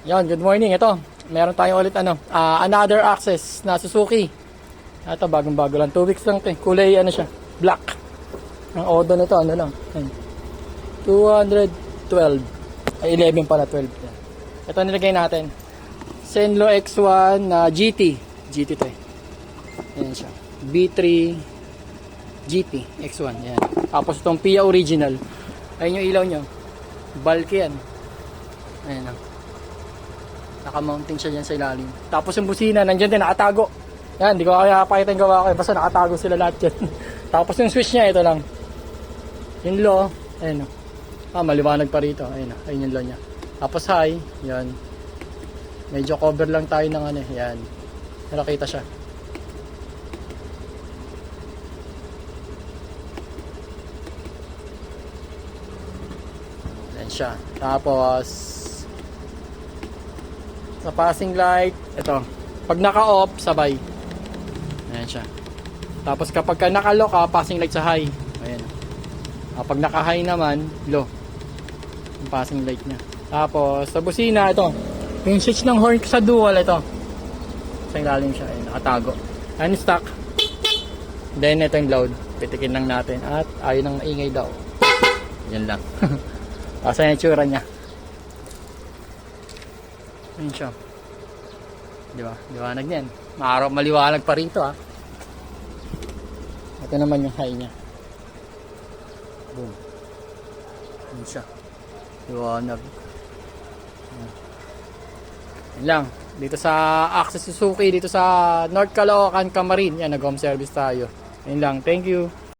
Yan, good morning. Ito, meron tayong ulit another access na Suzuki. Ito, bagong-bago lang. 2 weeks lang ito. Kulay siya, black. Ang odo nito, lang. Ayan. 212. Ay, 11 pala, 12. Yan. Ito nilagay natin. Senlo X1 na GT. GT to eh. Ayan siya. B3 GT X1. Yan. Tapos itong Pia Original. Ayun yung ilaw nyo. Bulky yan. Ayan lang. Naka-mounting siya dyan sa ilalim. Tapos yung busina, nandyan din, nakatago. Yan, hindi ko kaya pakita yung gawa ko. Basta nakatago sila lahat dyan. Tapos yung switch niya, ito lang. Yung low, ayun o. Maliwanag pa rito. Ayun o, ayun yung low niya. Tapos high, yan. Medyo cover lang tayo ng yan. Nakita siya. Yan siya. Tapos, sa passing light, ito. Pag naka-off, sabay. Ayan siya. Tapos kapag naka-low ka, passing light sa high. Ayan. Pag naka-high naman, low. Yung passing light niya. Tapos, sa busina, ito. Yung switch ng horn sa dual, ito. Sa ilalim siya. Ayan, nakatago. Ayan, stock. Then, ito yung loud. Pitikin lang natin. At ayaw nang maingay daw. Yan lang. Asa yung tsura niya. Ayun siya. Diba? Liwanag niyan. Maliwanag pa rito ha. Ito naman yung high niya. Boom. Ayun siya. Liwanag. Yan lang. Dito sa Access Suzuki, dito sa North Caloocan, Camarin. Yan, nag-home service tayo. Ayun lang. Thank you.